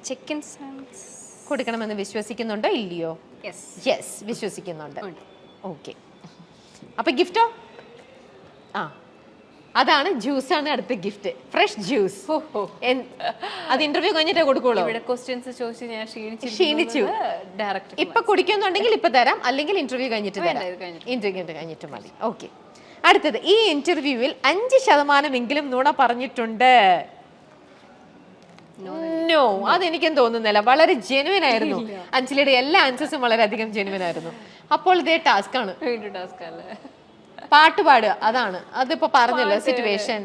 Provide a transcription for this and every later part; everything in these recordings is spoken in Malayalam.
ചിക്കൻ സാൻഡ്സ് കൊടുക്കണമെന്ന് വിശ്വസിക്കുന്നുണ്ടോ ഇല്ലയോ? യെസ്. യെസ്, വിശ്വസിക്കുന്നുണ്ട്. ഓക്കെ, അപ്പൊ ഗിഫ്റ്റോ? ആ, അതാണ് ജ്യൂസാണ് അടുത്ത ഗിഫ്റ്റ്, ഫ്രഷ് ജ്യൂസ്. അത് ഇന്റർവ്യൂ കഴിഞ്ഞിട്ടേ കൊടുക്കുള്ളൂ. ഇവിടെ ക്വസ്റ്റ്യൻസ് ചോദിച്ച് ഞാൻ ക്ഷീണിച്ചു. ഡയറക്റ്റ് ഇപ്പൊ കുടിക്കുന്നുണ്ടെങ്കിൽ ഇപ്പൊ തരാം, അല്ലെങ്കിൽ ഇന്റർവ്യൂ കഴിഞ്ഞിട്ട് തരാം. ഇന്റർവ്യൂ കഴിഞ്ഞിട്ട് മതി. ഓക്കെ, അടുത്തത്, ഈ ഇന്റർവ്യൂവിൽ 5% നുണ പറഞ്ഞിട്ടുണ്ട്. നോ, അതെനിക്കും തോന്നുന്നില്ല. വളരെ ജെനുവിൻ ആയിരുന്നു. അഞ്ജലിയുടെ എല്ലാ ആൻസേഴ്സും വളരെയധികം ജെനുവിൻ ആയിരുന്നു. അപ്പോൾ ഇതേ ടാസ്ക് ആണ്. ടാസ്ക് അല്ലേ? പാട്ട് പാടുക, അതാണ്. അതിപ്പോ പറഞ്ഞല്ലോ സിറ്റുവേഷൻ.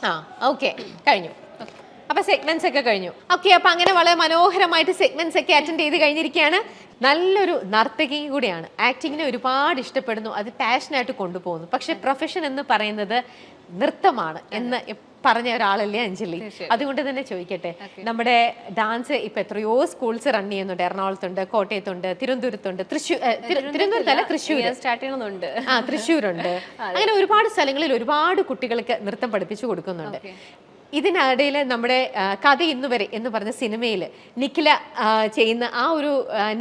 ആ, ഓക്കെ, കഴിഞ്ഞു. അപ്പൊ സെഗ്മെന്റ്സ് ഒക്കെ കഴിഞ്ഞു. ഓക്കെ, അപ്പൊ അങ്ങനെ വളരെ മനോഹരമായിട്ട് സെഗ്മെന്റ്സ് ഒക്കെ അറ്റൻഡ് ചെയ്ത് കഴിഞ്ഞിരിക്കുകയാണ്. നല്ലൊരു നർത്തകിയും കൂടിയാണ്. ആക്ടിങ്ങിനെ ഒരുപാട് ഇഷ്ടപ്പെടുന്നു, അത് പാഷനായിട്ട് കൊണ്ടുപോകുന്നു. പക്ഷെ പ്രൊഫഷൻ എന്ന് പറയുന്നത് നൃത്തമാണ് എന്ന് പറഞ്ഞ ഒരാളല്ലേ അഞ്ജലി. അതുകൊണ്ട് തന്നെ ചോദിക്കട്ടെ, നമ്മുടെ ഡാൻസ് ഇപ്പൊ എത്രയോ സ്കൂൾസ് റൺ ചെയ്യുന്നുണ്ട്. എറണാകുളത്തുണ്ട്, കോട്ടയത്തുണ്ട്, തിരുവനന്തപുരത്തുണ്ട്, തിരുവനന്തപുരത്തല്ല, തൃശ്ശൂർ സ്റ്റാർട്ട് ചെയ്യണമെന്നുണ്ട്. തൃശ്ശൂരുണ്ട്. അങ്ങനെ ഒരുപാട് സ്ഥലങ്ങളിൽ ഒരുപാട് കുട്ടികൾക്ക് നൃത്തം പഠിപ്പിച്ചു കൊടുക്കുന്നുണ്ട്. ഇതിനിടയിൽ നമ്മുടെ കഥ ഇന്നുവരെ എന്ന് പറഞ്ഞ സിനിമയിൽ നിഖില ചെയ്യുന്ന ആ ഒരു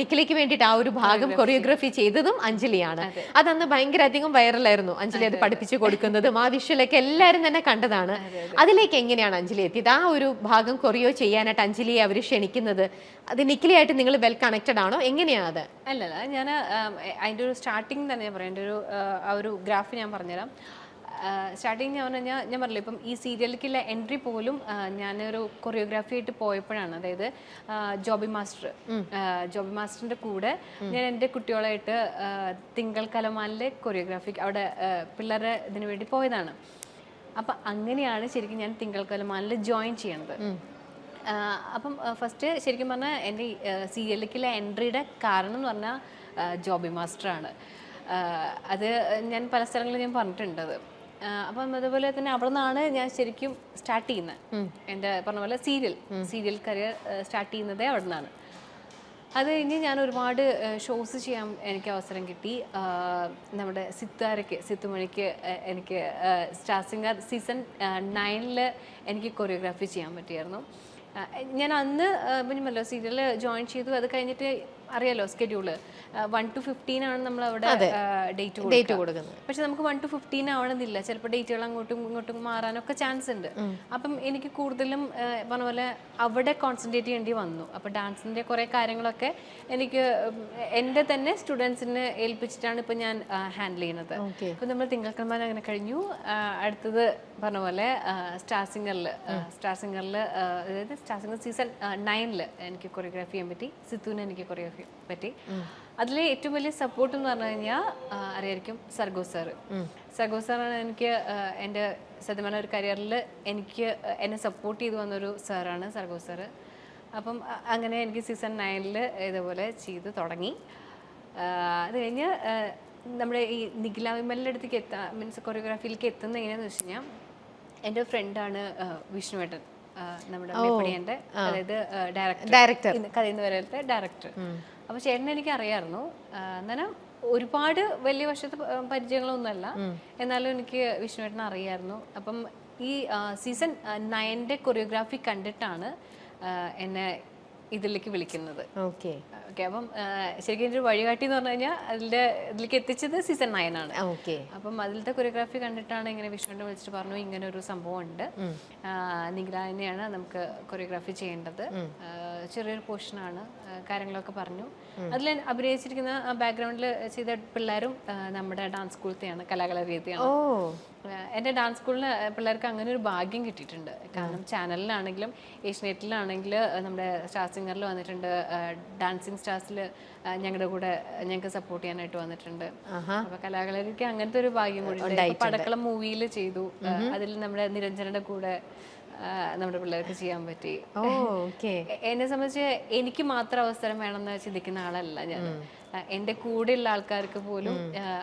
നിഖിലയ്ക്ക് വേണ്ടിയിട്ട് ആ ഒരു ഭാഗം കൊറിയോഗ്രാഫി ചെയ്തതും അഞ്ജലിയാണ്. അതന്ന് ഭയങ്കര അധികം വൈറലായിരുന്നു. അഞ്ജലി അത് പഠിപ്പിച്ചു കൊടുക്കുന്നതും ആ വിഷ്വലൊക്കെ എല്ലാവരും തന്നെ കണ്ടതാണ്. അതിലേക്ക് എങ്ങനെയാണ് അഞ്ജലി എത്തിയത്? ആ ഒരു ഭാഗം കൊറിയോ ചെയ്യാനായിട്ട് അഞ്ജലിയെ അവർ ക്ഷണിക്കുന്നത്, അത് നിഖിലയായിട്ട് നിങ്ങൾ വെൽ കണക്റ്റഡ് ആണോ? എങ്ങനെയാണ് അത്? അല്ലല്ല, ഞാൻ അതിൻ്റെ ഒരു സ്റ്റാർട്ടിങ് തന്നെ ഞാൻ പറയാം. എൻ്റെ ഒരു ആ ഒരു ഗ്രാഫ് ഞാൻ പറഞ്ഞുതരാം. സ്റ്റാർട്ടിങ് ഞാൻ പറഞ്ഞാൽ, ഞാൻ പറഞ്ഞില്ല, ഇപ്പം ഈ സീരിയലിലേക്കുള്ള എൻട്രി പോലും ഞാനൊരു കൊറിയോഗ്രാഫി ആയിട്ട് പോയപ്പോഴാണ്. അതായത് ജോബി മാസ്റ്ററിന്റെ കൂടെ ഞാൻ എൻ്റെ കുട്ടികളായിട്ട് തിങ്കൾ കലമാനിലെ കൊറിയോഗ്രാഫി അവിടെ പിള്ളേരുടെ ഇതിനു വേണ്ടി പോയതാണ്. അപ്പം അങ്ങനെയാണ് ശരിക്കും ഞാൻ തിങ്കൾ കലമാനിൽ ജോയിൻ ചെയ്യണത്. അപ്പം ഫസ്റ്റ് ശരിക്കും പറഞ്ഞാൽ എൻ്റെ സീരിയലിലേക്കുള്ള എൻട്രിയുടെ കാരണം എന്ന് പറഞ്ഞാൽ ജോബി മാസ്റ്ററാണ്. അത് ഞാൻ പല സ്ഥലങ്ങളിൽ ഞാൻ പറഞ്ഞിട്ടുണ്ട്. അപ്പം അതുപോലെ തന്നെ അവിടെ നിന്നാണ് ഞാൻ ശരിക്കും സ്റ്റാർട്ട് ചെയ്യുന്നത്. എൻ്റെ പറഞ്ഞ പോലെ സീരിയൽ കരിയർ സ്റ്റാർട്ട് ചെയ്യുന്നതേ അവിടെ നിന്നാണ്. അത് കഴിഞ്ഞ് ഞാൻ ഒരുപാട് ഷോസ് ചെയ്യാൻ എനിക്ക് അവസരം കിട്ടി. നമ്മുടെ സിത്തുമണിക്ക് എനിക്ക് സ്റ്റാർ സിംഗർ സീസൺ 9 എനിക്ക് കൊറിയോഗ്രാഫി ചെയ്യാൻ പറ്റിയായിരുന്നു. ഞാൻ അന്ന് പിന്നല്ലോ സീരിയൽ ജോയിൻ ചെയ്തു. അത് കഴിഞ്ഞിട്ട് അറിയാലോ സ്കെഡ്യൂള് 1 to 15 ആണ് നമ്മൾ അവിടെ ഡേറ്റ് കൊടുക്കുന്നത്. പക്ഷെ നമുക്ക് 1 to 15 ആവണമെന്നില്ല. ചിലപ്പോൾ ഡേറ്റുകൾ അങ്ങോട്ടും ഇങ്ങോട്ടും മാറാനൊക്കെ ചാൻസ് ഉണ്ട്. അപ്പം എനിക്ക് കൂടുതലും പറഞ്ഞ പോലെ അവിടെ കോൺസെൻട്രേറ്റ് ചെയ്യേണ്ടി വന്നു. അപ്പം ഡാൻസിൻ്റെ കുറേ കാര്യങ്ങളൊക്കെ എനിക്ക് എൻ്റെ തന്നെ സ്റ്റുഡൻസിനെ ഏൽപ്പിച്ചിട്ടാണ് ഇപ്പം ഞാൻ ഹാൻഡിൽ ചെയ്യുന്നത്. അപ്പം നമ്മൾ തിങ്കളക്കന്മാർ അങ്ങനെ കഴിഞ്ഞു. അടുത്തത് പറഞ്ഞ പോലെ സ്റ്റാർ സിംഗറിൽ അതായത് സ്റ്റാർ സിംഗർ സീസൺ 9 എനിക്ക് കൊറിയോഗ്രാഫി ചെയ്യാൻ പറ്റി. സിത്തുവിന് എനിക്ക് കൊറിയോഗ്രാഫി പറ്റി. അതിലെ ഏറ്റവും വലിയ സപ്പോർട്ട് എന്ന് പറഞ്ഞു കഴിഞ്ഞാൽ അറിയായിരിക്കും സർഗോ സാറാണ് എനിക്ക് എൻ്റെ സത്യമായ ഒരു കരിയറിൽ എന്നെ സപ്പോർട്ട് ചെയ്തു വന്നൊരു സാറാണ് സർഗോ സാറ്. അപ്പം അങ്ങനെ എനിക്ക് സീസൺ 9 ഇതേപോലെ ചെയ്ത് തുടങ്ങി. അത് കഴിഞ്ഞ് നമ്മുടെ ഈ നിഖില വിമലിൻ്റെ അടുത്തേക്ക് മീൻസ് കൊറിയോഗ്രാഫിയിലേക്ക് എത്തുന്നത് എങ്ങനെയാണെന്ന് വെച്ച് കഴിഞ്ഞാൽ, എൻ്റെ ഫ്രണ്ടാണ് വിഷ്ണുവേട്ടൻ, നമ്മുടെ മേപ്പടിയൻ്റെ, അതായത് ഡയറക്ടർ, കഥയെന്ന് പറയുന്നത് ഡയറക്ടർ. അപ്പോൾ ചേട്ടനെ എനിക്ക് അറിയാമായിരുന്നു. എന്നാലും ഒരുപാട് വലിയ വർഷത്തെ പരിചയങ്ങളൊന്നുമല്ല, എന്നാലും എനിക്ക് വിഷ്ണുവേട്ടനെ അറിയാമായിരുന്നു. അപ്പം ഈ സീസൺ 9 കൊറിയോഗ്രാഫി കണ്ടിട്ടാണ് എന്നെ ഇതിലേക്ക് വിളിക്കുന്നത്. ഓക്കെ, അപ്പം ശരിക്കും എൻ്റെ ഒരു വഴികാട്ടി എന്ന് പറഞ്ഞു കഴിഞ്ഞാൽ ഇതിലേക്ക് എത്തിച്ചത് സീസൺ 9 ആണ്. അപ്പം അതിലത്തെ കൊറിയോഗ്രാഫി കണ്ടിട്ടാണ് ഇങ്ങനെ വിഷ്ണുവിനെ വിളിച്ചിട്ട് പറഞ്ഞു ഇങ്ങനെ ഒരു സംഭവം ഉണ്ട്, നിഖിലനെയാണ് നമുക്ക് കൊറിയോഗ്രാഫി ചെയ്യേണ്ടത്, ചെറിയൊരു പോർഷനാണ്, കാര്യങ്ങളൊക്കെ പറഞ്ഞു. അതിൽ അഭിനയിച്ചിരിക്കുന്ന ബാക്ക്ഗ്രൗണ്ടിൽ ചെയ്ത പിള്ളേരും നമ്മുടെ ഡാൻസ് സ്കൂളത്തെയാണ്, കലാകളരീതിയാണ്. എൻ്റെ ഡാൻസ് സ്കൂളിന് പിള്ളേർക്ക് അങ്ങനെ ഒരു ഭാഗ്യം കിട്ടിയിട്ടുണ്ട്. കാരണം ചാനലിലാണെങ്കിലും ഏഷ്യനെറ്റിലാണെങ്കിൽ നമ്മുടെ സ്റ്റാർ സിംഗറിൽ വന്നിട്ടുണ്ട്, ഡാൻസിങ് സ്റ്റാർസിൽ ഞങ്ങളുടെ കൂടെ ഞങ്ങൾക്ക് സപ്പോർട്ട് ചെയ്യാനായിട്ട് വന്നിട്ടുണ്ട്. അപ്പൊ കലാകളരിക്ക് അങ്ങനത്തെ ഒരു ഭാഗ്യം കൂടി. പടക്കളം മൂവിയിൽ ചെയ്തു, അതിൽ നമ്മുടെ നിരഞ്ജനയുടെ കൂടെ നമ്മുടെ പിള്ളേർക്ക് ചെയ്യാൻ പറ്റി. എന്നെ സംബന്ധിച്ച് എനിക്ക് മാത്രം അവസരം വേണമെന്ന് ചിന്തിക്കുന്ന ആളല്ല ഞാൻ. എൻ്റെ കൂടെയുള്ള ആൾക്കാർക്ക് പോലും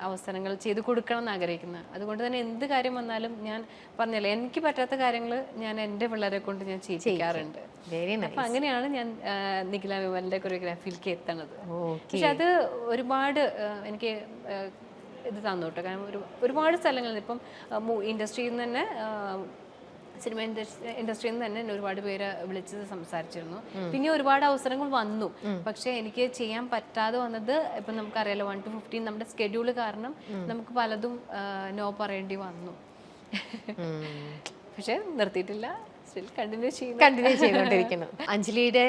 അവസരങ്ങൾ ചെയ്തു കൊടുക്കണം എന്ന് ആഗ്രഹിക്കുന്നത്. അതുകൊണ്ട് തന്നെ എന്ത് കാര്യം വന്നാലും ഞാൻ പറഞ്ഞല്ലോ, എനിക്ക് പറ്റാത്ത കാര്യങ്ങൾ ഞാൻ എൻ്റെ പിള്ളേരെ കൊണ്ട് ഞാൻ ചെയ്യിക്കാറുണ്ട്. അപ്പൊ അങ്ങനെയാണ് ഞാൻ നിഖില വിമലിന്റെ കൊറിയോഗ്രാഫിയിലേക്ക് എത്തണത്. പക്ഷെ അത് ഒരുപാട് എനിക്ക് ഇത് തന്നു കേട്ടോ. കാരണം ഒരുപാട് സ്ഥലങ്ങളിൽ ഇപ്പം ഇൻഡസ്ട്രിയിൽ നിന്ന് തന്നെ സിനിമ ഇൻഡസ്ട്രിയിൽ നിന്ന് തന്നെ എന്നെ ഒരുപാട് പേര് വിളിച്ച് സംസാരിച്ചിരുന്നു. പിന്നെ ഒരുപാട് അവസരങ്ങൾ വന്നു. പക്ഷെ എനിക്ക് ചെയ്യാൻ പറ്റാതെ വന്നത് ഇപ്പം നമുക്കറിയാലോ 1 to 15 നമ്മുടെ സ്കെഡ്യൂള് കാരണം നമുക്ക് പലതും നോ പറയേണ്ടി വന്നു. പക്ഷെ നിർത്തിയിട്ടില്ല, കണ്ടിന്യൂ ചെയ്തുകൊണ്ടിരിക്കുന്നു. അഞ്ജലിയുടെ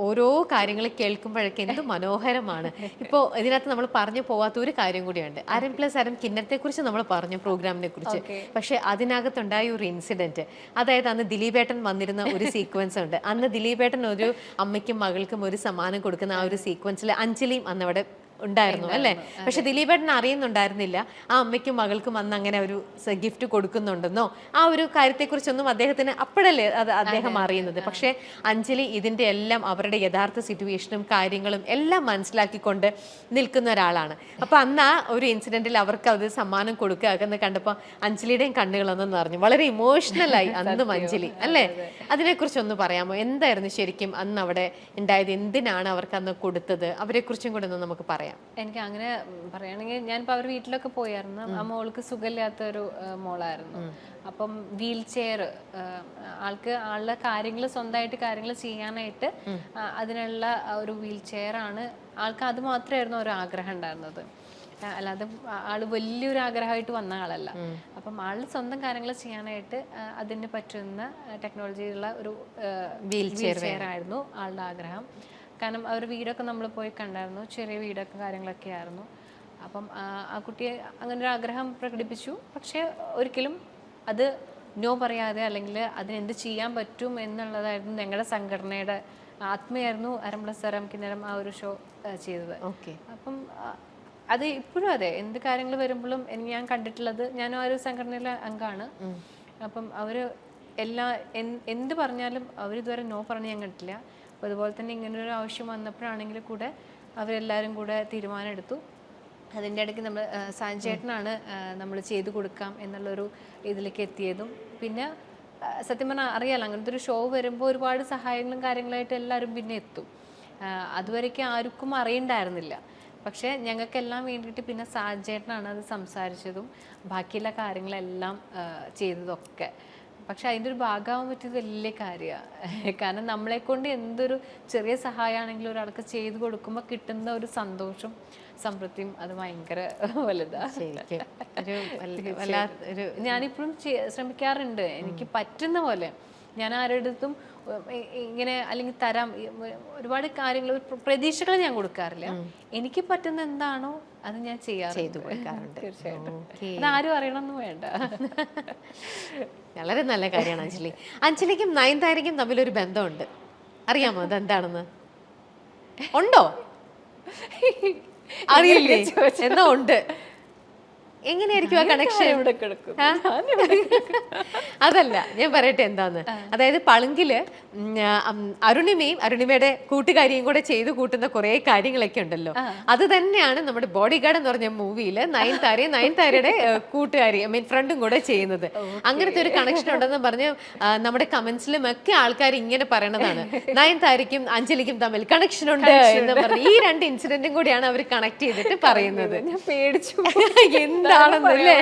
ഓരോ കാര്യങ്ങൾ കേൾക്കുമ്പോഴൊക്കെ എന്ത് മനോഹരമാണ്. ഇപ്പോൾ ഇതിനകത്ത് നമ്മൾ പറഞ്ഞു പോവാത്ത ഒരു കാര്യം കൂടിയുണ്ട്. അരം പ്ലസ് അരം കിന്നരത്തെ കുറിച്ച് നമ്മൾ പറഞ്ഞു, പ്രോഗ്രാമിനെ കുറിച്ച്. പക്ഷെ അതിനകത്തുണ്ടായ ഒരു ഇൻസിഡന്റ്, അതായത് അന്ന് ദിലീപേട്ടൻ വന്നിരുന്ന ഒരു സീക്വൻസ് ഉണ്ട്. അന്ന് ദിലീപേട്ടൻ ഒരു അമ്മയ്ക്കും മകൾക്കും ഒരു സമ്മാനം കൊടുക്കുന്ന ആ ഒരു സീക്വൻസിൽ അഞ്ജലിയും അന്ന് അവിടെ ഉണ്ടായിരുന്നു അല്ലേ? പക്ഷെ ദിലീപേട്ടൻ അറിയുന്നുണ്ടായിരുന്നില്ല ആ അമ്മയ്ക്കും മകൾക്കും അന്ന് അങ്ങനെ ഒരു ഗിഫ്റ്റ് കൊടുക്കുന്നുണ്ടെന്നോ ആ ഒരു കാര്യത്തെക്കുറിച്ചൊന്നും അദ്ദേഹത്തിന് അപ്പോഴല്ലേ അത് അദ്ദേഹം അറിയുന്നത്. പക്ഷെ അഞ്ജലി ഇതിന്റെ എല്ലാം അവരുടെ യഥാർത്ഥ സിറ്റുവേഷനും കാര്യങ്ങളും എല്ലാം മനസ്സിലാക്കിക്കൊണ്ട് നിൽക്കുന്ന ഒരാളാണ്. അപ്പൊ അന്ന് ആ ഒരു ഇൻസിഡന്റിൽ അവർക്ക് അത് സമ്മാനം കൊടുക്കുക എന്ന് കണ്ടപ്പോൾ അഞ്ജലിയുടെയും കണ്ണുകളൊന്നും നിറഞ്ഞു. വളരെ ഇമോഷണലായി അന്നും അഞ്ജലി അല്ലേ? അതിനെക്കുറിച്ചൊന്ന് പറയാമോ? എന്തായിരുന്നു ശരിക്കും അന്ന് അവിടെ ഉണ്ടായത്? എന്തിനാണ് അവർക്ക് അന്ന് കൊടുത്തത്? അവരെ കുറിച്ചും കൂടെ ഒന്ന് നമുക്ക് പറയാം. എനിക്ക് അങ്ങനെ പറയുകയാണെങ്കിൽ ഞാനിപ്പോൾ അവർ വീട്ടിലൊക്കെ പോയായിരുന്നു. ആ മോൾക്ക് സുഖമില്ലാത്തൊരു മോളായിരുന്നു. അപ്പം വീൽ ചെയർ, ആളുടെ കാര്യങ്ങൾ സ്വന്തമായിട്ട് കാര്യങ്ങൾ ചെയ്യാനായിട്ട് അതിനുള്ള ഒരു വീൽ ചെയറാണ് ആൾക്ക്. അത് മാത്രമായിരുന്നു ഒരു ആഗ്രഹം ഉണ്ടായിരുന്നത്, അല്ലാതെ ആള് വലിയൊരു ആഗ്രഹമായിട്ട് വന്ന ആളല്ല. അപ്പം ആള് സ്വന്തം കാര്യങ്ങൾ ചെയ്യാനായിട്ട് അതിന് പറ്റുന്ന ടെക്നോളജിയുള്ള ഒരു വീൽ ചെയർ ആയിരുന്നു ആളുടെ ആഗ്രഹം. കാരണം അവർ വീടൊക്കെ നമ്മൾ പോയി കണ്ടായിരുന്നു, ചെറിയ വീടൊക്കെ കാര്യങ്ങളൊക്കെ ആയിരുന്നു. അപ്പം ആ കുട്ടിയെ അങ്ങനെ ഒരു ആഗ്രഹം പ്രകടിപ്പിച്ചു. പക്ഷെ ഒരിക്കലും അത് നോ പറയാതെ അല്ലെങ്കിൽ അതിനെന്ത് ചെയ്യാൻ പറ്റും എന്നുള്ളതായിരുന്നു ഞങ്ങളുടെ സംഘടനയുടെ ആത്മയായിരുന്നു അരം പ്ലസ് അരം കിന്നരം ആ ഒരു ഷോ ചെയ്തത്. അപ്പം അത് ഇപ്പോഴും അതെ, എന്ത് കാര്യങ്ങൾ വരുമ്പോഴും ഞാൻ കണ്ടിട്ടുള്ളത്, ഞാൻ ആ ഒരു സംഘടനയിലെ അംഗമാണ്. അപ്പം അവർ എന്ത് പറഞ്ഞാലും അവരിതുവരെ നോ പറഞ്ഞ് ഞാൻ കണ്ടിട്ടില്ല. അപ്പോൾ അതുപോലെ തന്നെ ഇങ്ങനൊരു ആവശ്യം വന്നപ്പോഴാണെങ്കിൽ കൂടെ അവരെല്ലാവരും കൂടെ തീരുമാനം എടുത്തു. അതിൻ്റെ ഇടയ്ക്ക് നമ്മൾ സാഞ്ചേട്ടനാണ് നമ്മൾ ചെയ്തു കൊടുക്കാം എന്നുള്ളൊരു ഇതിലേക്ക് എത്തിയതും. പിന്നെ സത്യം പറഞ്ഞാൽ അറിയാലോ, അങ്ങനത്തെ ഒരു ഷോ വരുമ്പോൾ ഒരുപാട് സഹായങ്ങളും കാര്യങ്ങളായിട്ട് എല്ലാവരും പിന്നെ എത്തും. അതുവരേക്കും ആർക്കും അറിയണ്ടായിരുന്നില്ല. പക്ഷേ ഞങ്ങൾക്കെല്ലാം വേണ്ടിയിട്ട് പിന്നെ സാഞ്ചേട്ടനാണ് അത് സംസാരിച്ചതും ബാക്കിയുള്ള കാര്യങ്ങളെല്ലാം ചെയ്തതൊക്കെ. പക്ഷെ അതിൻ്റെ ഒരു ഭാഗമാകാൻ പറ്റിയത് വലിയ കാര്യമാണ്. കാരണം നമ്മളെ കൊണ്ട് എന്തൊരു ചെറിയ സഹായമാണെങ്കിലും ഒരാൾക്ക് ചെയ്തു കൊടുക്കുമ്പോൾ കിട്ടുന്ന ഒരു സന്തോഷം സംതൃപ്തിയും അത് ഭയങ്കര വലുതാണ്. ഞാനിപ്പോഴും ശ്രമിക്കാറുണ്ട്, എനിക്ക് പറ്റുന്ന പോലെ. ഞാൻ ആരുടെടുത്തും ഇങ്ങനെ അല്ലെങ്കിൽ തരാം ഒരുപാട് കാര്യങ്ങൾ പ്രതീക്ഷകൾ ഞാൻ കൊടുക്കാറില്ല. എനിക്ക് പറ്റുന്ന എന്താണോ അത് ഞാൻ ചെയ്തു കൊടുക്കാറുണ്ട്. തീർച്ചയായിട്ടും അത് ആരും അറിയണമെന്ന് വേണ്ട. വളരെ നല്ല കാര്യമാണ് അഞ്ജലി. അഞ്ജലിക്കും നയൻതാരയ്ക്കും തമ്മിലൊരു ബന്ധമുണ്ട്, അറിയാമോ അതെന്താണെന്ന്? ഉണ്ടോ? അറിയില്ലേ? എന്നാ ഉണ്ട്. എങ്ങനെയായിരിക്കും ആ കണക്ഷൻ? അതല്ല, ഞാൻ പറയട്ടെ എന്താന്ന്. അതായത് പളുങ്കില് അരുണിമയുടെ കൂട്ടുകാരിയും കൂടെ ചെയ്തു കൂട്ടുന്ന കുറെ കാര്യങ്ങളൊക്കെ ഉണ്ടല്ലോ. അത് തന്നെയാണ് നമ്മുടെ ബോഡി ഗാർഡ് എന്ന് പറഞ്ഞ മൂവിയില് നയൻതാരയുടെ കൂട്ടുകാരി ഫ്രണ്ടും കൂടെ ചെയ്യുന്നത്. അങ്ങനത്തെ ഒരു കണക്ഷൻ ഉണ്ടെന്ന് പറഞ്ഞ് നമ്മുടെ കമന്റ്സിലും ഒക്കെ ആൾക്കാർ ഇങ്ങനെ പറയണതാണ്, നയൻതാരയ്ക്കും അഞ്ജലിക്കും തമ്മിൽ കണക്ഷൻ ഉണ്ട് എന്ന് പറഞ്ഞ്. ഈ രണ്ട് ഇൻസിഡന്റും കൂടിയാണ് അവർ കണക്ട് ചെയ്തിട്ട് പറയുന്നത്. ഞാൻ പേടിച്ചു എന്താണെന്നല്ലേ.